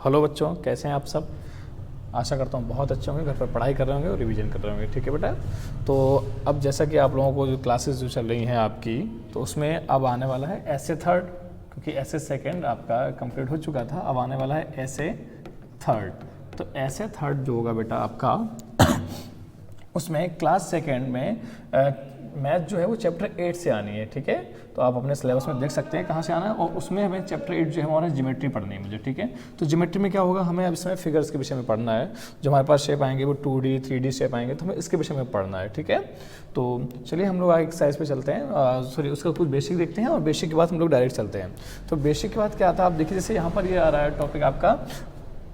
Hello बच्चों, कैसे हैं आप सब। आशा करता हूँ बहुत अच्छे होंगे, घर पर पढ़ाई कर रहे होंगे और रिवीजन कर रहे होंगे। ठीक है बेटा। तो अब जैसा कि आप लोगों को जो क्लासेस जो चल रही हैं आपकी, तो उसमें अब आने वाला है ऐसे थर्ड, क्योंकि ऐसे सेकंड आपका कंप्लीट हो चुका था। अब आने वाला है ऐसे थर्ड। तो ऐसे थर्ड जो होगा बेटा आपका उसमें क्लास सेकेंड में मैथ जो है वो चैप्टर 8 से आनी है। ठीक है, तो आप अपने सिलेबस में देख सकते हैं कहाँ से आना है, और उसमें हमें चैप्टर 8 जो है हमारा ज्योमेट्री पढ़नी है मुझे। ठीक है, तो ज्योमेट्री में क्या होगा, हमें अब इसमें फिगर्स के विषय में पढ़ना है। जो हमारे पास शेप आएंगे वो 2D 3D शेप आएंगे, तो हमें इसके विषय में पढ़ना है। ठीक है, तो चलिए हम लोग एक्सरसाइज पे चलते हैं। सॉरी, उसका कुछ बेसिक देखते हैं और बेसिक के बाद हम लोग डायरेक्ट चलते हैं। तो बेसिक के बाद क्या आता है, आप देखिए जैसे यहाँ पर ये आ रहा है टॉपिक आपका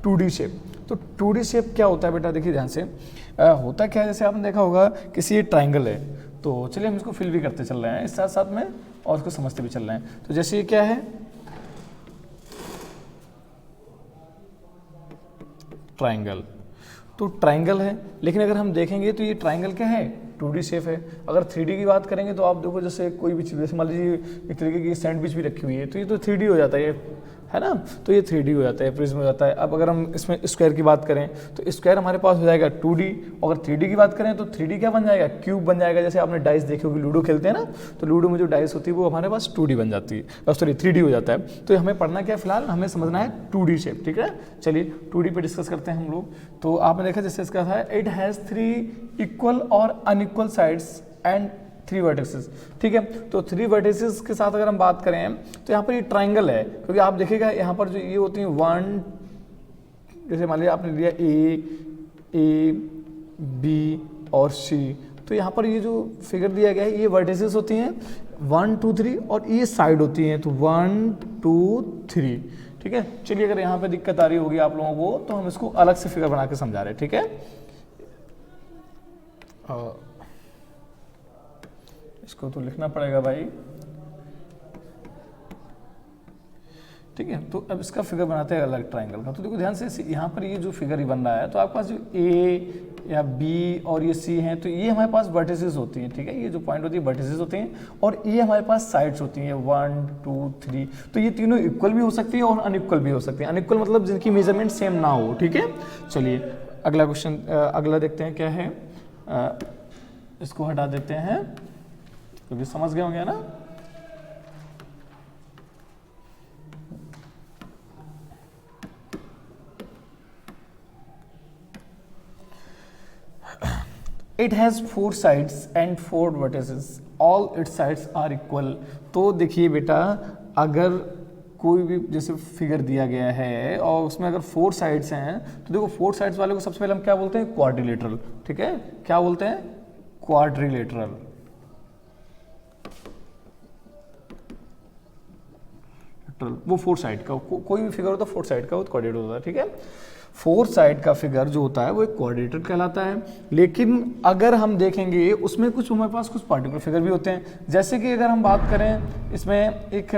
2D शेप। तो 2D शेप क्या होता है बेटा, देखिए ध्यान से। होता क्या है, जैसे आपने देखा होगा किसी ये ट्राइंगल है, तो चलिए हम इसको फिल भी करते चल रहे हैं इस साथ साथ में, और उसको समझते भी चल रहे हैं। तो जैसे ये क्या है, ट्राइंगल। तो ट्राइंगल है, लेकिन अगर हम देखेंगे तो ये ट्राइंगल क्या है, 2D शेप है। अगर 3D की बात करेंगे तो आप देखो जैसे कोई भी चीज़, जैसे मान लीजिए एक तरीके की सैंडविच भी रखी हुई है, तो ये तो 3D हो जाता है ना। तो ये 3D हो जाता है, प्रिज्म हो जाता है। अब अगर हम इसमें स्क्वायर की बात करें तो स्क्वायर हमारे पास हो जाएगा 2D। अगर 3D की बात करें तो 3D क्या बन जाएगा, क्यूब बन जाएगा। जैसे आपने डाइस देखी होगी, लूडो खेलते हैं ना, तो लूडो में जो डाइस होती है वो हमारे पास 2D बन जाती है, सॉरी 3D हो जाता है। तो हमें पढ़ना क्या है, फिलहाल हमें समझना है 2D शेप। ठीक है, चलिए 2D पे डिस्कस करते हैं हम लोग। तो आपने देखा जैसे इसका था, इट हैज़ 3 इक्वल और अनइक्वल साइड्स एंड 3 वर्टिसेस। ठीक है, तो 3 वर्टिसेस के साथ अगर हम बात करें तो यहाँ पर ये ट्राइंगल है, क्योंकि आप देखिएगा यहाँ पर जो ये होती हैं 1, जैसे मान लीजिए आपने लिया ए बी और सी, तो यहाँ पर ये जो फिगर दिया गया है ये वर्टिसेस होती हैं 1 2 3, और ये साइड होती हैं, तो 1 2 3। ठीक है, चलिए अगर यहाँ पे दिक्कत आ रही होगी आप लोगों को तो हम इसको अलग से फिगर बना के समझा रहे हैं। ठीक है, इसको तो लिखना पड़ेगा भाई। ठीक है, तो अब इसका फिगर बनाते हैं अलग ट्राइंगल का। तो देखो ध्यान से, यहाँ पर ये जो फिगर ही बन रहा है, तो आपके पास जो ए या बी और ये सी हैं, तो ये हमारे पास वर्टिसेस होती हैं। ठीक है, ये जो पॉइंट होती है वर्टिसेस होते हैं, और ये हमारे पास साइड्स होती हैं 1 2 3। तो ये तीनों इक्वल भी हो सकती है और अनइक्वल भी हो सकती है। अनइक्वल मतलब जिनकी मेजरमेंट सेम ना हो। ठीक है, चलिए अगला क्वेश्चन, अगला देखते हैं क्या है। इसको हटा देते हैं, क्योंकि समझ गए होंगे ना। It has 4 sides and 4 vertices. All its sides are equal. तो देखिए बेटा, अगर कोई भी जैसे फिगर दिया गया है और उसमें अगर 4 साइड्स हैं, तो देखो 4 साइड्स वाले को सबसे पहले हम क्या बोलते हैं, क्वाड्रिलेटरल। ठीक है, क्या बोलते हैं, क्वाड्रिलेटरल। वो 4 साइड का कोई भी फिगर होता है 4 साइड का, वो क्वाड्रेटर होता है। ठीक है, 4 साइड का फिगर जो होता है वो एक क्वाड्रेटर कहलाता है। लेकिन अगर हम देखेंगे उसमें कुछ हमारे पास कुछ पार्टिकुलर फिगर भी होते हैं। जैसे कि अगर हम बात करें इसमें एक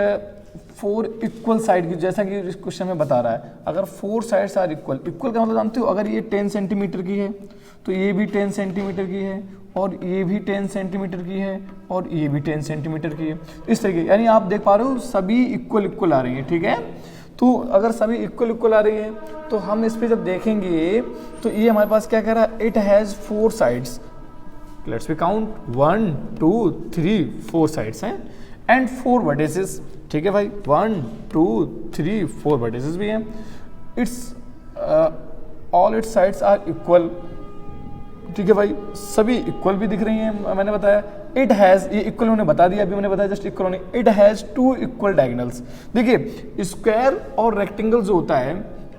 4 इक्वल साइड की, जैसा कि इस क्वेश्चन में बता रहा है, अगर 4 साइड्स आर इक्वल, इक्वल का मतलब जानते हो, अगर ये 10 सेंटीमीटर की है तो ये भी 10 सेंटीमीटर की है, और ये भी 10 सेंटीमीटर की है, और ये भी 10 सेंटीमीटर की है। इस तरीके, यानी आप देख पा रहे हो सभी इक्वल इक्वल आ रही है। ठीक है, तो अगर सभी इक्वल इक्वल आ रही है तो हम इस पे जब देखेंगे तो ये हमारे पास क्या कह रहा है, it has 4 sides. Let's we count 1 2 3 4 sides हैं एंड 4 वर्टिसेस। ठीक है भाई, 1 2 3 4 वर्टिसेस भी हैं। It's all its sides are equal. ठीक है भाई, सभी इक्वल भी दिख रही हैं, मैंने बताया। इट हैज़, ये इक्वल उन्होंने बता दिया, अभी मैंने बताया जस्ट इक्वल होने। It has 2 equal diagonals. देखिए स्क्वायर और रेक्टेंगल जो होता है,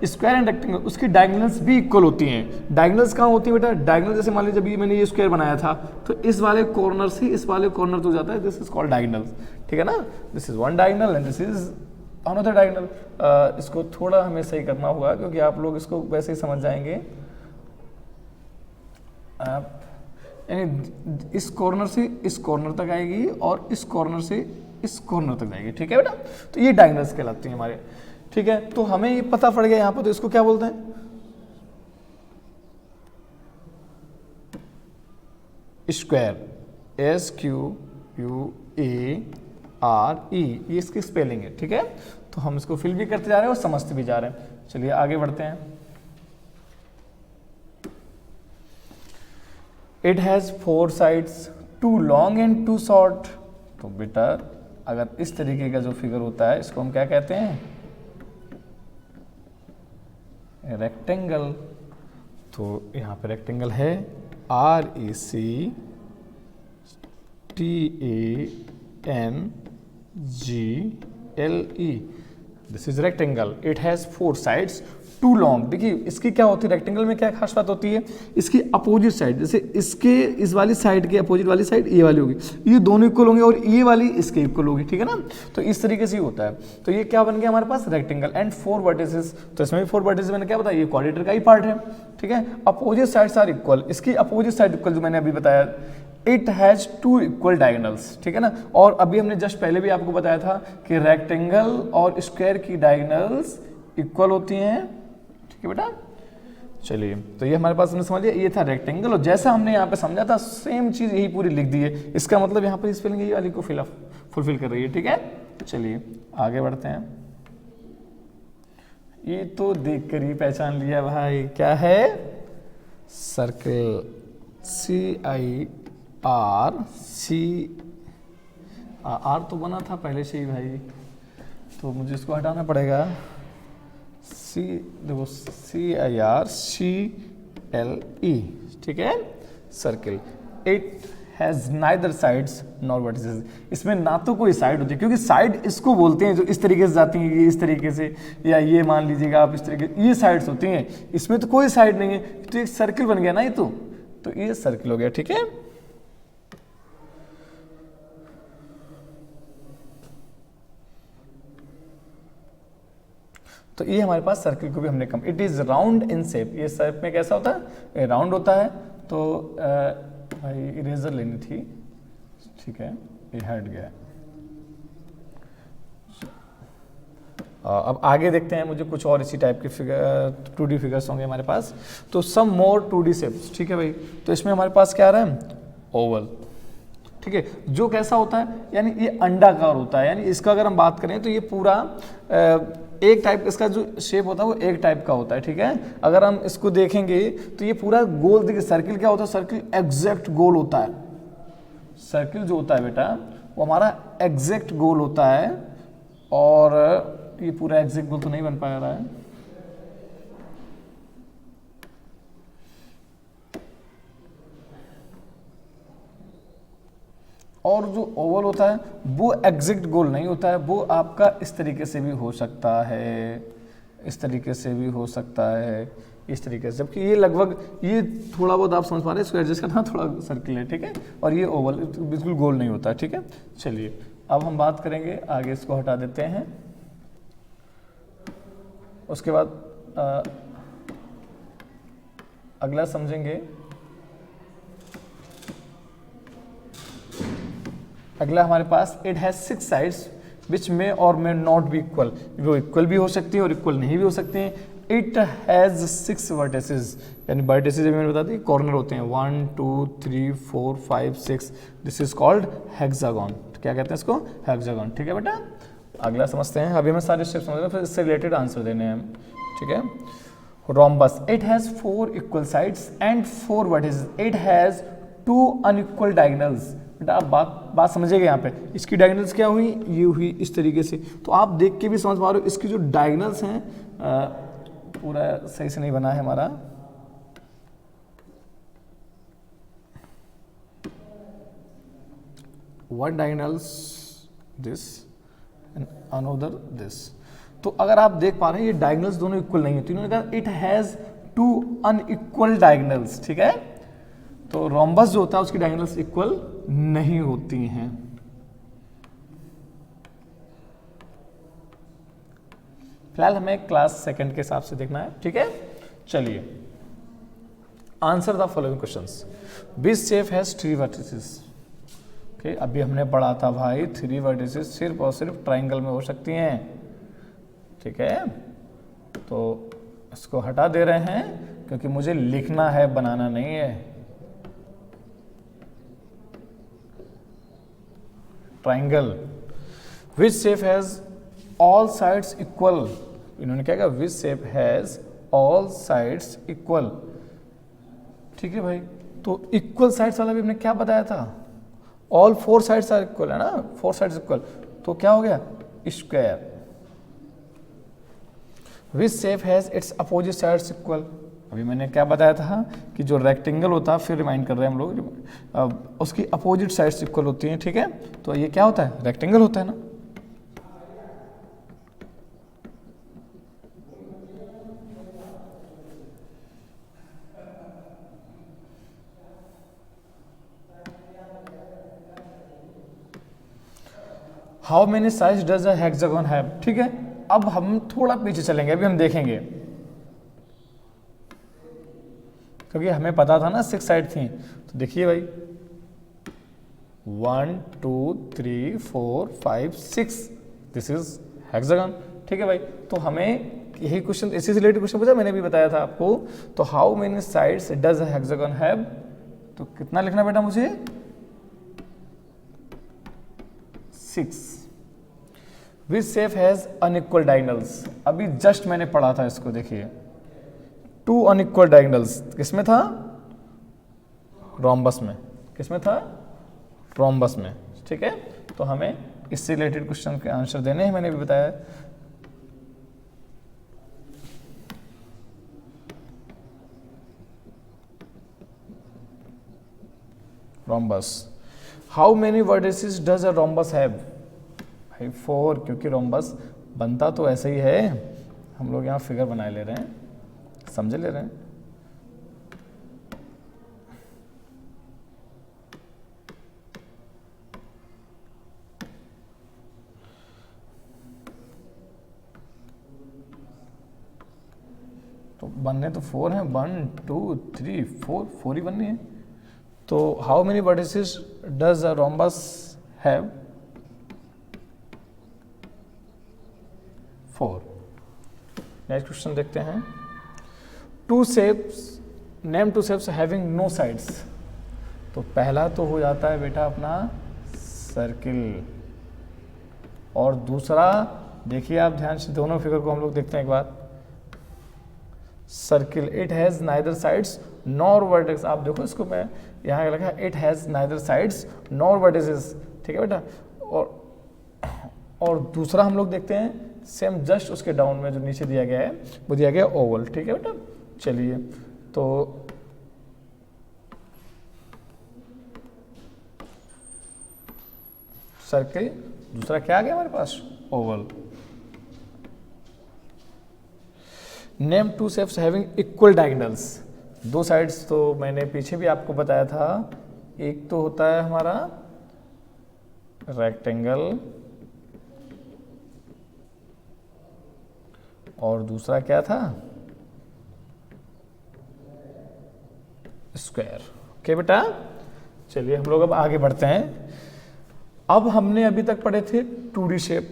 स्क्वायर एंड रेक्टेंगल, उसकी डायगोनल्स भी इक्वल होती हैं। डायगोनल्स कहाँ होती है बेटा, डायगोनल जैसे मान लीजिए जब मैंने ये स्क्वायर बनाया था, तो इस वाले कॉर्नर से इस वाले कॉर्नर तो जाता है, दिस इज कॉल्ड डायगोनल। ठीक है ना, this is one diagonal and this is another diagonal. इसको थोड़ा हमें सही करना होगा, क्योंकि आप लोग इसको वैसे ही समझ जाएंगे। यानी इस कॉर्नर से इस कॉर्नर तक आएगी और इस कॉर्नर से इस कॉर्नर तक जाएगी। ठीक है बेटा, तो ये डायगोनल्स कहलाती हैं हमारे। ठीक है, तो हमें ये पता पड़ गया यहाँ पर, तो इसको क्या बोलते हैं, स्क्वायर। SQUARE, ये इसकी स्पेलिंग है। ठीक है, तो हम इसको फिल भी करते जा रहे हैं और समझते भी जा रहे हैं। चलिए आगे बढ़ते हैं। It has 4 sides, 2 long and 2 short. तो बेटा अगर इस तरीके का जो फिगर होता है इसको हम क्या कहते हैं? रेक्टेंगल। तो यहाँ पे रेक्टेंगल है RECTANGLE, this is rectangle. It has 4 sides, 2 long. देखिए इसकी क्या होती है, रेक्टेंगल में क्या खास बात होती है, इसकी अपोजिट साइड, जैसे इसके इस वाली साइड के अपोजिट वाली साइड ये वाली होगी, ये दोनों इक्वल होंगे और ये वाली इसके इक्वल होगी, ठीक है ना। तो इस तरीके से ही होता है। तो ये क्या बन गया हमारे पास? Rectangle and 4 vertices. तो इसमें भी 4 वर्टिसेस मैंने क्या बताया, ये क्वाड्रेटर का ही पार्ट है, ठीक है। अपोजिट साइड्स आर इक्वल, इसकी अपोजिट साइड इक्वल जो मैंने अभी बताया। इट हैज़ 2 इक्वल डायगोनल्स, ठीक है ना। और अभी हमने जस्ट पहले भी आपको बताया था कि रेक्टेंगल और स्क्वायर की डायगोनल्स इक्वल होती हैं, ठीक है बेटा। चलिए तो ये हमारे पास हमने समझ लिया, ये था रेक्टेंगल, और जैसा हमने यहाँ पे समझा था सेम चीज यही पूरी लिख दी है। इसका मतलब यहाँ पर स्पेलिंग यही वाली को फुलफिल कर रही है, ठीक है। चलिए आगे बढ़ते हैं। ये तो देख कर ही पहचान लिया भाई, क्या है? Circle, CIRC। तो बना था पहले से ही भाई, तो मुझे इसको हटाना पड़ेगा। देखो CIRCLE, ठीक है, circle. It has neither sides nor vertices. इसमें ना तो कोई साइड होती है, क्योंकि साइड इसको बोलते हैं जो इस तरीके से जाती हैं, ये इस तरीके से, या ये मान लीजिएगा आप इस तरीके, ये साइड्स होती हैं। इसमें तो कोई साइड नहीं है, तो एक सर्कल बन गया ना ये। तो ये सर्कल हो गया, ठीक है। तो ये हमारे पास सर्कल को भी हमने कम। It is round in shape, ये शेप में कैसा होता है? राउंड होता है। तो भाई इरेजर लेनी थी, ठीक है, ये हट गया। अब आगे देखते हैं, मुझे कुछ और इसी टाइप के फिगर 2D फिगर्स होंगे हमारे पास। तो सम मोर 2D शेप्स, ठीक है भाई। तो इसमें हमारे पास क्या आ रहा है? ओवल, ठीक है, जो कैसा होता है, यानी ये अंडाकार होता है। यानी इसका अगर हम बात करें तो ये पूरा एक टाइप, इसका जो शेप होता है वो एक टाइप का होता है, ठीक है। अगर हम इसको देखेंगे तो ये पूरा गोल, देखिए सर्किल क्या होता है? सर्किल एग्जैक्ट गोल होता है। सर्किल जो होता है बेटा वो हमारा एग्जैक्ट गोल होता है, और ये पूरा एग्जैक्ट गोल तो नहीं बन पा रहा है। और जो ओवल होता है वो एग्जैक्ट गोल नहीं होता है, वो आपका इस तरीके से भी हो सकता है, इस तरीके से भी हो सकता है, इस तरीके से। जबकि ये लगभग, ये थोड़ा बहुत आप समझ पा रहे हैं, इसको एडजस्ट करना थोड़ा सर्किल है, ठीक है। और ये ओवल बिल्कुल गोल नहीं होता है, ठीक है। चलिए अब हम बात करेंगे आगे, इसको हटा देते हैं। उसके बाद अगला समझेंगे। अगला हमारे पास इट हैज 6 साइड्स विच में और मे नॉट बी इक्वल। वो इक्वल भी हो सकती है और इक्वल नहीं भी हो सकते हैं। इट हैज 6 वर्टिसेस, यानी वर्टिसेस मैंने बता दी कॉर्नर होते हैं, 1 2 3 4 5 6। This is called hexagon. क्या कहते हैं इसको? हेक्सागन, ठीक है बेटा। अगला समझते हैं। अभी हमें सारे स्टेप समझ रहे हैं, फिर इससे रिलेटेड आंसर देने हैं, ठीक है। Rhombus, it has 4 equal sides and 4 vertices. It has 2 unequal diagonals. बेटा आप बात समझिएगा, यहाँ पे इसकी डायगोनल्स क्या हुई? ये हुई इस तरीके से। तो आप देख के भी समझ पा रहे हो इसकी जो डायगोनल्स हैं, पूरा सही से नहीं बना है हमारा। One diagonals this and another this. तो अगर आप देख पा रहे हैं ये डायगोनल्स दोनों इक्वल नहीं होती। इन्होंने कहा इट हैज 2 अनइक्वल डायगोनल्स, ठीक है। तो रोम्बस जो होता है उसकी डायगोनल्स इक्वल नहीं होती हैं। फिलहाल हमें क्लास सेकंड के हिसाब से देखना है, ठीक है। चलिए answer the following questions. Which shape has 3 vertices? Okay, अभी हमने पढ़ा था भाई 3 वर्टिसेस सिर्फ और सिर्फ ट्राइंगल में हो सकती हैं, ठीक है। तो इसको हटा दे रहे हैं क्योंकि मुझे लिखना है, बनाना नहीं है। Triangle, which shape has all sides equal? इन्होंने क्या कहा, विच shape has all sides equal. ठीक है भाई, तो इक्वल साइड्स वाला भी हमने क्या बताया था, all four sides are equal है ना, फोर साइड्स इक्वल, तो क्या हो गया, square. Which shape has its opposite sides equal, अभी मैंने क्या बताया था कि जो रेक्टेंगल होता है, फिर रिमाइंड कर रहे हैं हम लोग, उसकी अपोजिट साइड्स इक्वल होती हैं। ठीक है, तो ये क्या होता है, रेक्टेंगल होता है ना। How many sides does a hexagon have. ठीक है, अब हम थोड़ा पीछे चलेंगे, अभी हम देखेंगे, क्योंकि हमें पता था ना 6 साइड थी। तो देखिए भाई 1 2 3 4 5 6, दिस इज हेक्सागन। ठीक है भाई, तो हमें यही क्वेश्चन, इसी से रिलेटेड क्वेश्चन पूछा, मैंने भी बताया था आपको। तो how many sides does a hexagon have, तो कितना लिखना बेटा मुझे, 6। विच शेप हैज अनइक्वल डायगोनल्स, अभी जस्ट मैंने पढ़ा था इसको, देखिए 2 अनइक्वल डायगोनल्स किसमें था, रोम्बस में। किसमें था, रोम्बस में। ठीक है, तो हमें इससे रिलेटेड क्वेश्चन के आंसर देने हैं, मैंने भी बताया। Rhombus, how many vertices does a rhombus have, भाई 4, क्योंकि रोम्बस बनता तो ऐसे ही है, हम लोग यहाँ फिगर बनाए ले रहे हैं, समझे ले रहे हैं। तो बनने तो 4 हैं, 1 2 3 4, 4 ही बननी है। तो how many vertices does a rhombus have, 4। Next question देखते हैं, 2 shapes, name 2 shapes having no sides. तो पहला तो हो जाता है बेटा अपना सर्किल, और दूसरा देखिए आप ध्यान से, दोनों फिगर को हम लोग देखते हैं एक बार। Circle, it has neither sides nor vertex, आप देखो इसको, मैं यहाँ लिखा है it has neither sides nor vertices. ठीक है बेटा, और दूसरा हम लोग देखते हैं सेम, जस्ट उसके डाउन में जो नीचे दिया गया है वो दिया गया ओवल। ठीक है बेटा, चलिए तो सर्किल, दूसरा क्या आ गया हमारे पास, oval. Name 2 shapes having equal diagonals, 2 sides तो मैंने पीछे भी आपको बताया था, एक तो होता है हमारा रेक्टेंगल, और दूसरा क्या था, स्क्वायर। ओके बेटा, चलिए हम लोग अब आगे बढ़ते हैं। अब हमने अभी तक पढ़े थे 2D शेप,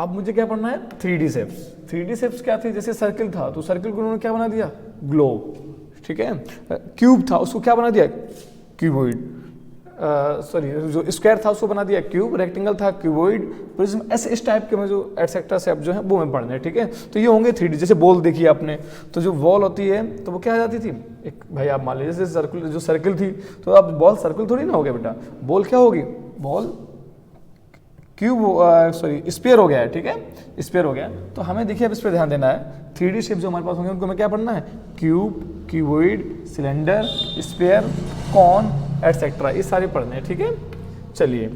अब मुझे क्या पढ़ना है, 3D शेप्स। 3D शेप्स क्या थी, जैसे सर्किल था तो सर्किल को उन्होंने क्या बना दिया, ग्लोब। ठीक है, क्यूब था उसको क्या बना दिया, क्यूबॉइड, सॉरी जो स्क्वायर था उसको बना दिया क्यूब, रेक्टेंगल था क्यूबॉइड, प्रिज्म, ऐसे इस टाइप के में जो एटसेट्रा शेप जो है वो में पढ़ने हैं। ठीक है, तो ये होंगे 3D। जैसे बॉल देखिए आपने, तो जो बॉल होती है तो वो क्या आ जाती थी, एक भाई आप मान लीजिए जैसे सर्कल, जो सर्किल थी, तो अब बॉल सर्किल थोड़ी ना हो गया बेटा, बॉल क्या होगी, बॉल क्यूब, सॉरी स्फीयर हो गया है। ठीक है, स्फीयर हो गया। तो हमें देखिए अब इस पर ध्यान देना है, 3D शेप जो हमारे पास होंगे उनको हमें क्या पढ़ना है, cube, cuboid, cylinder, sphere, cone, etcetera, ये सारे पढ़ने हैं। ठीक है, चलिए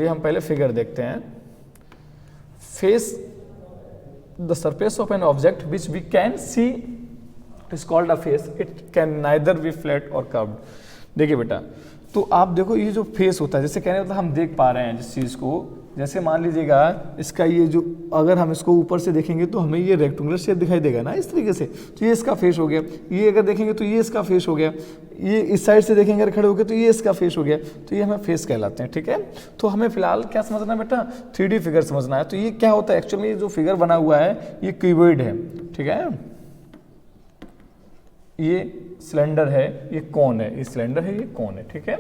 हम पहले फिगर देखते हैं। Face, the surface of an object which we can see is called a face, it can neither be flat or curved. देखिए बेटा, तो आप देखो ये जो फेस होता है, जैसे कहने मतलब हम देख पा रहे हैं जिस चीज़ को, जैसे मान लीजिएगा इसका ये जो, अगर हम इसको ऊपर से देखेंगे तो हमें ये रेक्टेंगुलर शेप दिखाई देगा ना इस तरीके से, तो ये इसका फेस हो गया। ये अगर देखेंगे तो ये इसका फेस हो गया, ये इस साइड से देखेंगे अगर खड़े हो गए तो ये इसका फेस हो गया, तो ये हमें फेस कहलाते हैं। ठीक है, तो हमें फिलहाल क्या समझना है बेटा, 3D फिगर समझना है। तो ये क्या होता है, एक्चुअली में ये जो फिगर बना हुआ है ये क्यूबॉइड है। ठीक है, ये सिलेंडर है, ये कौन है, ये सिलेंडर है, ये कौन है। ठीक है,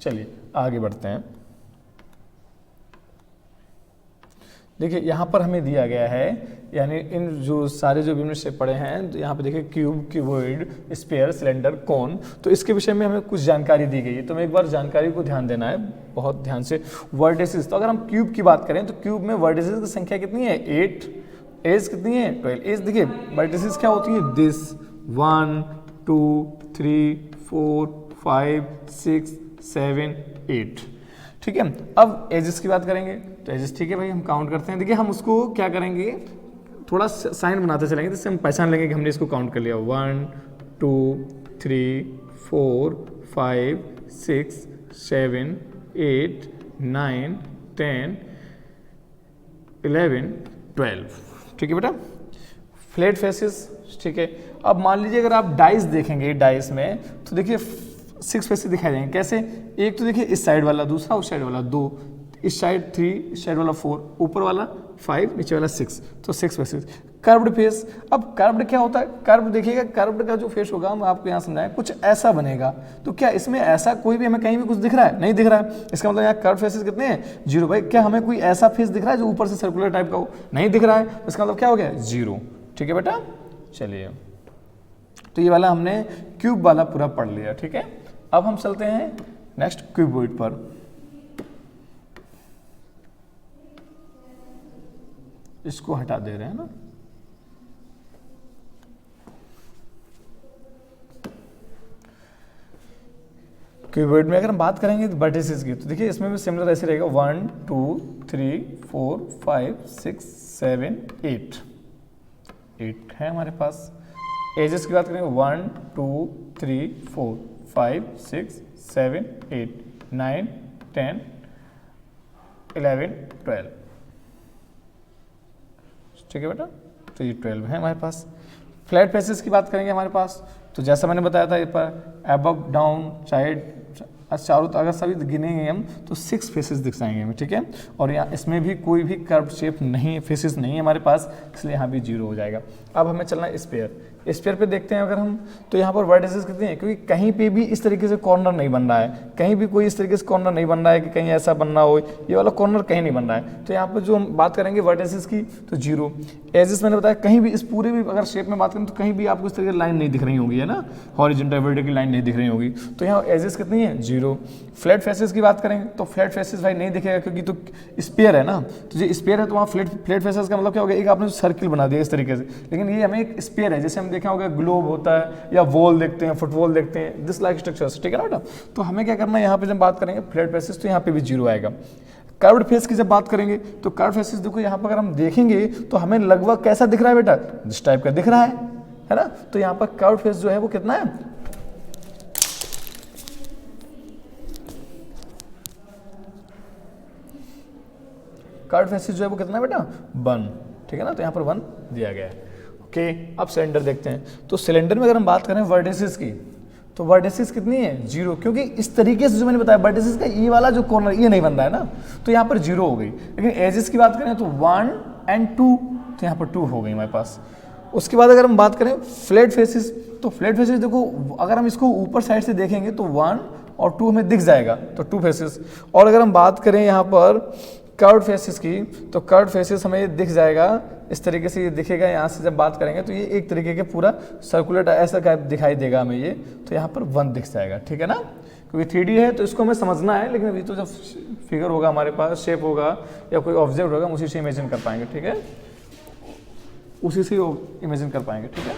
चलिए आगे बढ़ते हैं। देखिए यहाँ पर हमें दिया गया है, यानी इन जो सारे जो विभिन्न शेप पड़े हैं, तो यहाँ पे देखिए क्यूब, क्यूबॉइड, स्फीयर, सिलेंडर, कोन, तो इसके विषय में हमें कुछ जानकारी दी गई है। तो हमें एक बार जानकारी को ध्यान देना है, बहुत ध्यान से। वर्टिसेस, तो अगर हम क्यूब की बात करें तो क्यूब में वर्टिसेस की संख्या कितनी है? 8। एज कितनी है? 12। एज देखिए वर्टिसेस क्या होती है? दिस 1 2 3 4 5 6 7 8। ठीक है, अब एजेस की बात करेंगे तो एजेस, ठीक है भाई, हम काउंट करते हैं। देखिए हम उसको क्या करेंगे, थोड़ा साइन बनाते चलेंगे, जिससे हम पहचान लेंगे कि हमने इसको काउंट कर लिया। 1 2 3 4 5 6 7 8 9 10 11 12। ठीक है बेटा, फ्लैट फेसेस। ठीक है, अब मान लीजिए अगर आप डाइस देखेंगे, डाइस में तो देखिए 6 फेसेस दिखाई देंगे। कैसे? एक तो देखिए इस साइड वाला, दूसरा उस साइड वाला, 2, इस साइड 3, इस साइड वाला 4, ऊपर वाला 5, नीचे वाला 6, तो 6 फेसेस। कर्व्ड फेस, अब कर्व्ड क्या होता है? कर्व्ड देखिएगा, कर्व्ड का जो फेस होगा, हम आपको यहाँ समझाएं, कुछ ऐसा बनेगा। तो क्या इसमें ऐसा कोई भी हमें कहीं भी कुछ दिख रहा है? नहीं दिख रहा है। इसका मतलब यहाँ कर्व्ड फेसेस कितने हैं? 0। भाई क्या हमें कोई ऐसा फेस दिख रहा है जो ऊपर से सर्कुलर टाइप का हो? नहीं दिख रहा है। इसका मतलब क्या हो गया? 0। ठीक है बेटा, चलिए, तो ये वाला हमने क्यूब वाला पूरा पढ़ लिया। ठीक है, अब हम चलते हैं नेक्स्ट क्यूबॉइड पर। इसको हटा दे रहे हैं ना। क्यूबॉइड में अगर हम बात करेंगे वर्टिसेस की, तो देखिए इसमें भी सिमिलर ऐसे रहेगा। 1 2 3 4 5 6 7 8 8 है हमारे पास। एजेस की बात करेंगे 1 2 3 4 5 6 7 8 9 10 11 12। ठीक है बेटा, तो ये 12 है हमारे पास। फ्लैट फेसेस की बात करेंगे हमारे पास, तो जैसा मैंने बताया था, ये पर अबव, डाउन, साइड, चारों, अगर सभी गिनेंगे हम तो 6 फेसेस दिख जाएंगे हमें। ठीक है, और यहाँ इसमें भी कोई भी कर्व शेप नहीं, फेसेस नहीं है हमारे पास, इसलिए यहाँ भी 0 हो जाएगा। अब हमें चलना है स्फीयर। स्फीयर पे देखते हैं अगर हम, तो यहाँ पर वर्टिसेस कितने हैं? क्योंकि कहीं पे भी इस तरीके से कॉर्नर नहीं बन रहा है, कहीं भी कोई इस तरीके से कॉर्नर नहीं बन रहा है कि कहीं ऐसा बनना हो, ये वाला कॉर्नर कहीं नहीं बन रहा है। तो यहाँ पर जो हम बात करेंगे वर्टिसेस की, तो 0। एजेस मैंने बताया, कहीं भी इस पूरे भी अगर शेप में बात करें तो कहीं भी आपको इस तरीके की लाइन नहीं दिख रही होगी, है ना, हॉरिजॉन्टल वर्टिकल लाइन नहीं दिख रही होगी। तो यहाँ एजेस कितनी है? 0। फ्लैट फेसेस की बात करेंगे तो फ्लैट फेसेस भाई नहीं दिखेगा, क्योंकि तो स्फीयर है ना, तो जो स्फीयर है तो वहाँ फ्लैट फेसेस का मतलब क्या हो गया? एक आपने सर्किल बना दिया इस तरीके से, लेकिन ये हमें एक स्फीयर है, जैसे हम देखा होगा ग्लोब होता है, या वॉल देखते हैं, फुटबॉल देखते हैं, दिस लाइक स्ट्रक्चर्स। ठीक है ना बेटा, तो हमें क्या करना है यहाँ पे जब बात करेंगे फ्लैट फेसेस, तो यहाँ पे भी 0 आएगा। कर्व्ड फेस की जब बात करेंगे तो कर्व्ड फेसेस देखो यहाँ पर अगर हम देखेंगे तो हमें लगभग कैसा दिख रहा है बेटा? इस टाइप का दिख रहा है ना। तो यहाँ पर कर्व्ड फेस जो है वो कितना है? कर्व्ड फेसेस जो है वो कितना है बेटा? 1। ठीक है ना, तो यहाँ पर 1 दिया गया है। ओके, अब सिलेंडर देखते हैं। तो सिलेंडर में अगर हम बात करें वर्टिसेस की, तो वर्टिसेस कितनी है? 0, क्योंकि इस तरीके से जो मैंने बताया वर्टिसेस का ये वाला जो कॉर्नर ये नहीं बन रहा है ना, तो यहाँ पर 0 हो गई। लेकिन एजेस की बात करें तो 1 और 2, तो यहाँ पर 2 हो गई हमारे पास। उसके बाद अगर हम बात करें फ्लैट फेसेस, तो फ्लैट फेसेस देखो अगर हम इसको ऊपर साइड से देखेंगे तो 1 और 2 हमें दिख जाएगा, तो 2 फेसेस। और अगर हम बात करें यहाँ पर कर्व्ड फेसेस की, तो कर्व्ड फेसेस हमें दिख जाएगा इस तरीके से, ये दिखेगा। यहाँ से जब बात करेंगे तो ये एक तरीके के पूरा सर्कुलर ऐसा दिखाई देगा हमें ये, तो यहाँ पर 1 दिख जाएगा। ठीक है ना, क्योंकि 3D है तो इसको हमें समझना है, लेकिन अभी तो जब फिगर होगा हमारे पास, शेप होगा या कोई ऑब्जेक्ट होगा, हम उसी से इमेजिन कर पाएंगे। ठीक है, उसी से इमेजिन कर पाएंगे। ठीक है,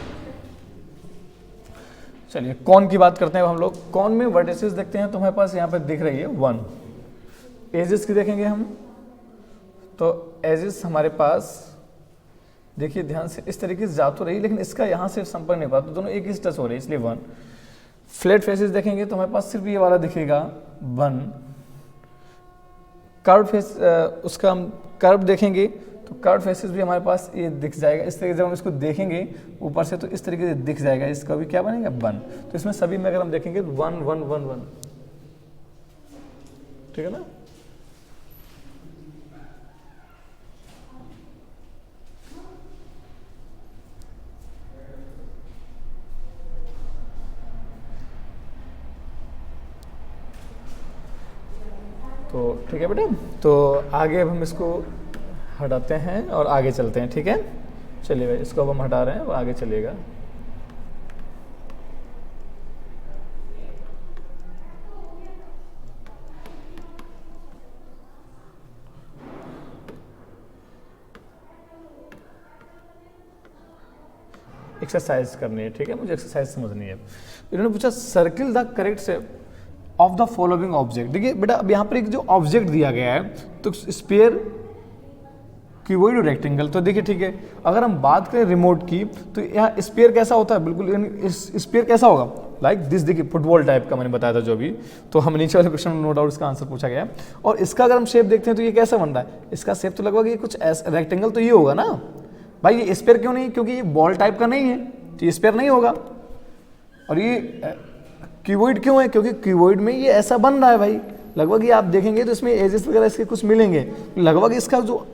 चलिए कॉन की बात करते हैं हम लोग। कॉन में वर्टिसेस देखते हैं तो हमारे पास यहाँ पर दिख रही है 1। एजेस की देखेंगे हम, तो एजेस हमारे पास देखिए ध्यान से इस तरीके से जा तो रही, लेकिन इसका यहाँ से संपर्क नहीं पाता, तो दोनों एक ही टच हो रहे हैं, इसलिए 1। फ्लैट फेसेस देखेंगे तो हमारे पास सिर्फ ये वाला दिखेगा 1। कर्व्ड फेस, उसका हम कर्व देखेंगे तो कर्व्ड फेसेस भी हमारे पास ये दिख जाएगा इस तरीके से। जब हम इसको देखेंगे ऊपर से तो इस तरीके से दिख जाएगा, इसका भी क्या बनेगा? 1। तो इसमें सभी में अगर हम देखेंगे 1 1 1 1। ठीक है ना, तो ठीक है बेटा, तो आगे अब हम इसको हटाते हैं और आगे चलते हैं, ठीक है। चलिए भाई, इसको अब हम हटा रहे हैं, वो आगे चलेगा। एक्सरसाइज करनी है, ठीक है, मुझे एक्सरसाइज समझनी है। इन्होंने पूछा circle the correct shape of the following object. देखिए बेटा, अब यहाँ पर एक जो ऑब्जेक्ट दिया गया है, तो स्फीयर, क्यूबॉइड और रेक्टेंगल। तो देखिए ठीक है, अगर हम बात करें रिमोट की, तो यहाँ स्फीयर कैसा होता है, बिल्कुल स्फीयर कैसा होगा, लाइक दिस। देखिए फुटबॉल टाइप का मैंने बताया था जो भी, तो हम नीचे वाले क्वेश्चन में नो डाउट इसका आंसर पूछा गया है। और इसका अगर हम शेप देखते हैं तो ये कैसा बन रहा है, इसका शेप तो लगभग ये कुछ रेक्टेंगल तो ये होगा ना भाई। ये स्फीयर क्यों नहीं, क्योंकि ये बॉल टाइप का नहीं है, तो ये स्फीयर नहीं होगा। और ये क्यूबॉइड क्यों है, क्योंकि क्यूबॉइड में ये ऐसा बन रहा है भाई, लगभग ये आप देखेंगे तो इसमें एजेस वगैरह इसके कुछ मिलेंगे, लगभग इसका जो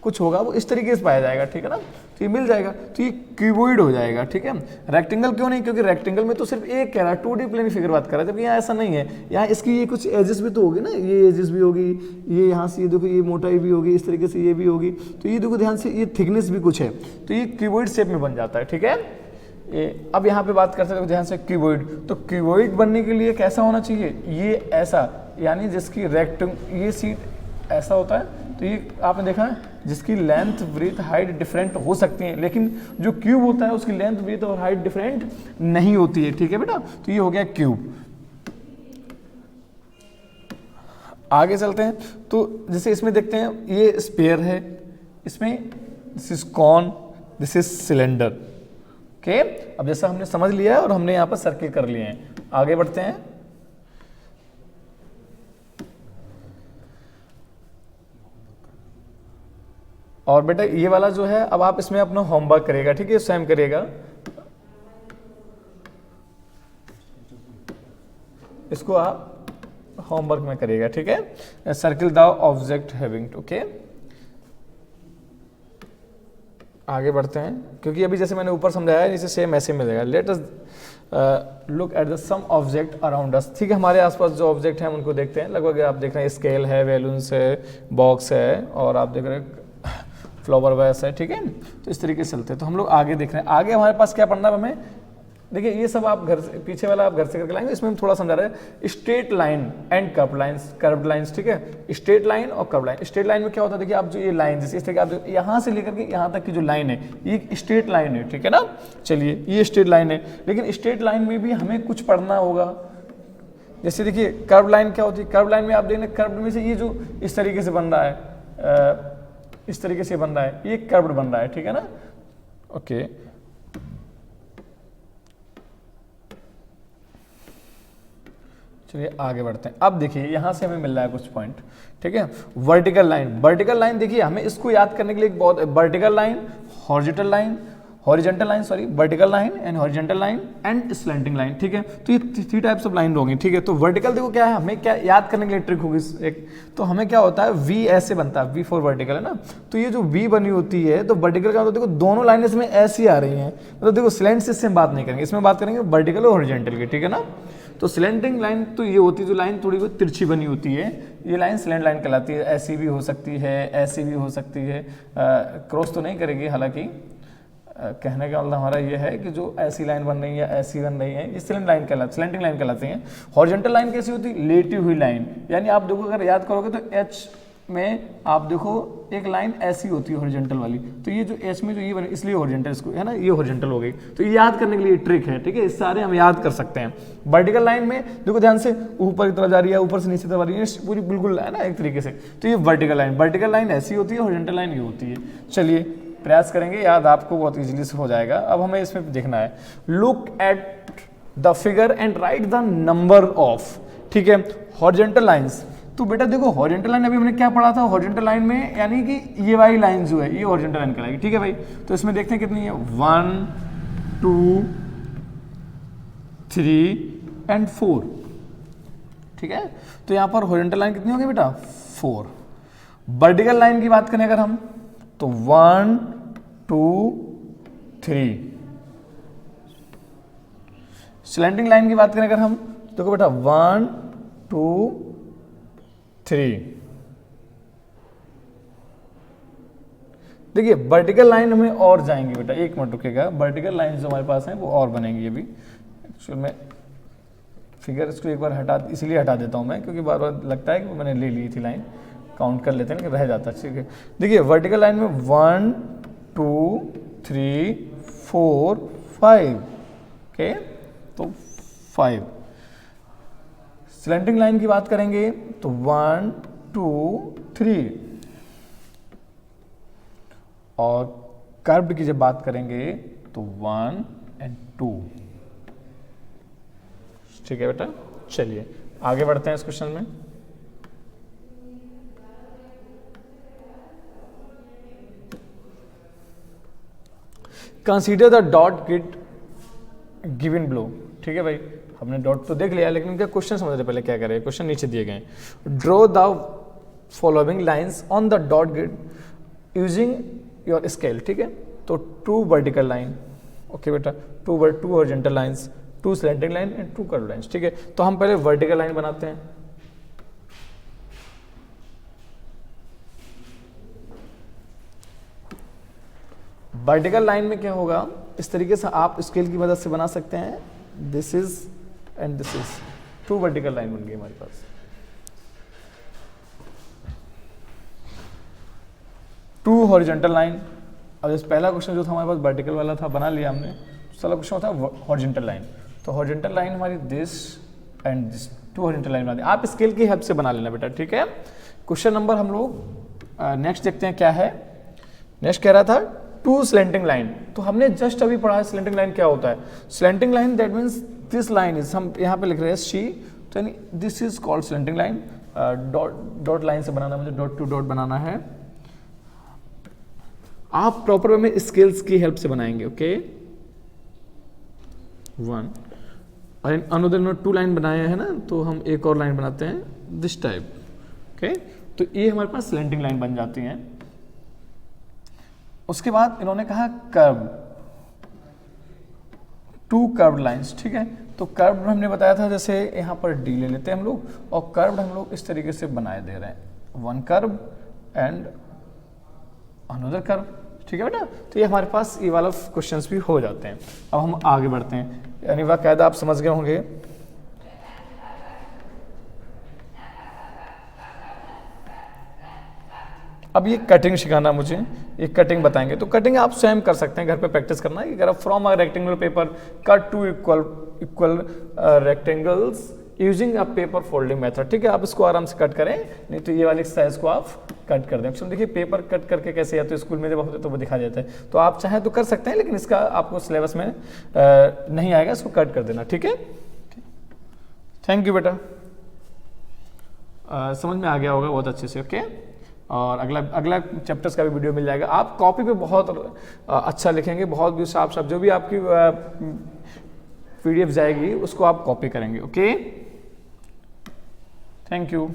कुछ होगा वो इस तरीके से पाया जाएगा, ठीक है ना। तो ये मिल जाएगा, तो ये क्यूबॉइड हो जाएगा, ठीक है। रेक्टेंगल क्यों नहीं, क्योंकि रेक्टेंगल में तो सिर्फ एक कह रहा है, 2D प्लेन फिगर बात कर रहा है, जबकि यहाँ ऐसा नहीं है। यहाँ इसकी ये कुछ एजेस भी तो होगी ना, ये एजेस भी होगी, ये यहाँ से ये देखो ये मोटाई भी होगी, इस तरीके से ये भी होगी। तो ये देखो ध्यान से, ये थिकनेस भी कुछ है, तो ये क्यूबॉइड शेप में बन जाता है, ठीक है। अब यहाँ पे बात करते हैं ध्यान से क्यूबॉइड। तो क्यूबॉइड बनने के लिए कैसा होना चाहिए, ये ऐसा, यानी जिसकी ये सीट ऐसा होता है। तो ये आपने देखा है, जिसकी लेंथ, ब्रीथ, हाइट डिफरेंट हो सकती है, लेकिन जो क्यूब होता है उसकी लेंथ, ब्रीथ और हाइट डिफरेंट नहीं होती है, ठीक है बेटा। तो ये हो गया क्यूब। आगे चलते हैं, तो जैसे इसमें देखते हैं, ये स्फीयर है, इसमें this is cone, this is cylinder, okay. अब जैसा हमने समझ लिया है और हमने यहाँ पर सर्किल कर लिए हैं, आगे बढ़ते हैं। और बेटा ये वाला जो है, अब आप इसमें अपना होमवर्क करेगा, ठीक है, स्वयं करेगा, इसको आप होमवर्क में करेगा, ठीक है। Circle the object having, okay. आगे बढ़ते हैं, क्योंकि अभी जैसे मैंने ऊपर समझाया है, नीचे सेम ऐसे मिलेगा। Let us look at the some object around us, ठीक है। हमारे आसपास जो ऑब्जेक्ट हैं उनको देखते हैं। लगभग आप देख रहे हैं स्केल है, बैलून्स है, बॉक्स है, और आप देख रहे हैं फ्लावर वैस है, ठीक है। तो इस तरीके से चलते हैं। तो हम लोग आगे देख रहे हैं, आगे हमारे पास क्या पढ़ना है हमें। देखिए ये सब आप घर से, पीछे वाला आप घर से करके लाएंगे। इसमें हम थोड़ा समझा रहे हैं straight line and curved lines, ठीक है। स्ट्रेट लाइन और कर्व लाइन। स्ट्रेट लाइन में क्या होता है, देखिए आप जो ये लाइन, जैसे इस तरह आप यहाँ से लेकर के यहाँ तक की जो लाइन है, ये स्ट्रेट लाइन है, ठीक है ना। चलिए ये स्ट्रेट लाइन है, लेकिन स्ट्रेट लाइन में भी हमें कुछ पढ़ना होगा। जैसे देखिए कर्व लाइन क्या होती है, कर्व लाइन में आप देखें, कर्व में से ये जो इस तरीके से बन रहा है, इस तरीके से बन रहा है, ये कर्व्ड बन रहा है, ठीक है ना, ओके। चलिए आगे बढ़ते हैं। अब देखिए यहाँ से हमें मिल रहा है कुछ पॉइंट, ठीक है। वर्टिकल लाइन, वर्टिकल लाइन देखिए हमें इसको याद करने के लिए बहुत, vertical line, horizontal line, horizontal line sorry, vertical line and horizontal line and slanting line, ठीक है। तो ये 3 टाइप्स ऑफ लाइन होंगी, ठीक है। तो वर्टिकल देखो क्या है, हमें क्या याद करने के लिए ट्रिक होगी एक, तो हमें क्या होता है, वी ऐसे बनता है, वी फॉर वर्टिकल है ना। तो ये जो वी बनी होती है, तो वर्टिकल का मतलब देखो दोनों लाइनें इसमें ऐसी आ रही हैं, मतलब देखो स्लैंट से इससे हम बात नहीं करेंगे, इसमें बात करेंगे वर्टिकल और हॉरिजॉन्टल की, ठीक है ना। तो स्लैंटिंग लाइन तो ये होती है जो लाइन थोड़ी बहुत तिरछी बनी होती है, ये लाइन स्लैंट लाइन कहलाती है। ऐसी भी हो सकती है, ऐसी भी हो सकती है, क्रॉस तो नहीं करेगी, हालांकि कहने का मतलब हमारा ये है कि जो ऐसी लाइन बन रही है, ऐसी बन रही है, ये स्लैंट लाइन कहलाती, स्लैंटिंग लाइन कहलाती हैं। हॉरिजॉन्टल लाइन कैसी होती है, लेटी हुई लाइन, यानी आप देखो अगर याद करोगे तो एच में आप देखो एक लाइन ऐसी होती है हॉरिजॉन्टल वाली, तो ये जो एच में जो ये बने, इसलिए हॉरिजॉन्टल इसको है ना, ये हॉरिजॉन्टल हो गई। तो ये याद करने के लिए ट्रिक है, ठीक है, इस सारे हम याद कर सकते हैं। वर्टिकल लाइन में देखो ध्यान से, ऊपर की तरफ जा रही है, ऊपर से नीचे तरफ आ रही है, पूरी बिल्कुल है ना एक तरीके से। तो ये वर्टिकल लाइन, वर्टिकल लाइन ऐसी होती है, हॉरिजॉन्टल लाइन ये होती है। चलिए प्रयास करेंगे, याद आपको बहुत इजीली से हो जाएगा। अब हमें इसमें देखना है, look at the figure and right the number of, ठीक है, हॉरिजॉन्टल लाइंस। तो बेटा देखो हॉरिजॉन्टल लाइन अभी हमने क्या पढ़ा था, हॉरिजॉन्टल लाइन में यानी कि ये वाली लाइन जो है ये हॉरिजॉन्टल लाइन कहलाएगी, ठीक है भाई। तो इसमें देखते हैं कितनी है, 1 2 3 एंड 4, ठीक है। तो यहाँ पर हॉरिजॉन्टल लाइन कितनी होगी बेटा, 4। वर्टिकल लाइन की बात करें अगर हम, तो 1 2 3। स्लैंटिंग लाइन की बात करें अगर हम, तो देखो बेटा 1 2 3। देखिए वर्टिकल लाइन हमें और जाएंगी बेटा, एक मिनट रुकेगा, वर्टिकल लाइन जो हमारे पास है वो और बनेंगी अभी। एक्चुअल में फिगर इसको एक बार हटा, इसलिए हटा देता हूँ मैं क्योंकि बार बार लगता है कि मैंने ले ली थी लाइन, काउंट कर लेते हैं लेकिन रह जाता है। ठीक है, देखिए वर्टिकल लाइन में 1 2 3 4 5, ओके, तो 5। स्लैंटिंग लाइन की बात करेंगे तो 1 2 3, और कर्व्ड की जब बात करेंगे तो 1 और 2। ठीक है बेटा, चलिए आगे बढ़ते हैं इस क्वेश्चन में। Consider the dot grid given below. ठीक है भाई, हमने डॉट तो देख लिया लेकिन इनका क्वेश्चन समझते पहले क्या करें। क्वेश्चन नीचे दिए गए, draw the following lines on the dot grid using your scale. ठीक है, तो 2 वर्टिकल लाइन, ओके बेटा, 2 horizontal lines, 2 slanting line and 2 curve lines. ठीक है, तो हम पहले वर्टिकल लाइन बनाते हैं। वर्टिकल लाइन में क्या होगा, इस तरीके से आप स्केल की मदद से बना सकते हैं। This is and this is 2 vertical line बन गई हमारे पास। 2 हॉरिजॉन्टल लाइन। अब इस पहला क्वेश्चन जो था हमारे पास वर्टिकल वाला था, बना लिया हमने। दूसरा क्वेश्चन था हॉरिजॉन्टल लाइन, तो हॉरिजॉन्टल लाइन हमारी this and this, 2 horizontal line बना दी। आप स्केल की हेल्प से बना लेना बेटा। ठीक है, क्वेश्चन नंबर हम लोग नेक्स्ट देखते हैं क्या है। नेक्स्ट कह रहा था 2 स्लैंटिंग लाइन, तो हमने जस्ट अभी पढ़ा है स्लैंटिंग लाइन क्या होता है। Slanting line that means this line is, हम यहाँ पे लिख रहे हैं सी, तो यानी this is called slanting line. Dot line से बनाना, मुझे डॉट टू डॉट बनाना है। आप प्रॉपर वे में स्केल्स की हेल्प से बनाएंगे, ओके। 1 और अनदर में 2 लाइन बनाए हैं ना, तो हम एक और लाइन बनाते हैं दिस टाइप, ओके। तो ये हमारे पास स्लैंटिंग लाइन बन जाती हैं। उसके बाद इन्होंने कहा कर्व, 2 कर्व लाइंस। ठीक है, तो कर्व हमने बताया था, जैसे यहाँ पर डी ले लेते हैं हम लोग, और कर्व हम लोग इस तरीके से बनाए दे रहे हैं, 1 कर्व एंड अनदर कर्व। ठीक है बेटा, तो ये हमारे पास ये वाला क्वेश्चंस भी हो जाते हैं। अब हम आगे बढ़ते हैं, यानी बाकायदा आप समझ गए होंगे। अब ये कटिंग सिखाना मुझे, ये कटिंग बताएंगे, तो कटिंग आप स्वयं कर सकते हैं, घर पे प्रैक्टिस करना है। अगर from a rectangular paper cut 2 equal rectangles using a paper folding method. ठीक है, आप इसको आराम से कट करें, नहीं तो ये वाली एक्सरसाइज को आप कट कर दें। एक्चुअली देखिए पेपर कट करके कैसे, या तो स्कूल में जब होते तो वो दिखा देता है, तो आप चाहें तो कर सकते हैं, लेकिन इसका आपको सिलेबस में नहीं आएगा, इसको कट कर देना। ठीक है, थैंक यू बेटा, समझ में आ गया होगा बहुत अच्छे से, ओके। और अगला चैप्टर्स का भी वीडियो मिल जाएगा। आप कॉपी पे बहुत अच्छा लिखेंगे, बहुत भी साफ जो भी आपकी PDF जाएगी उसको आप कॉपी करेंगे, ओके। Thank you.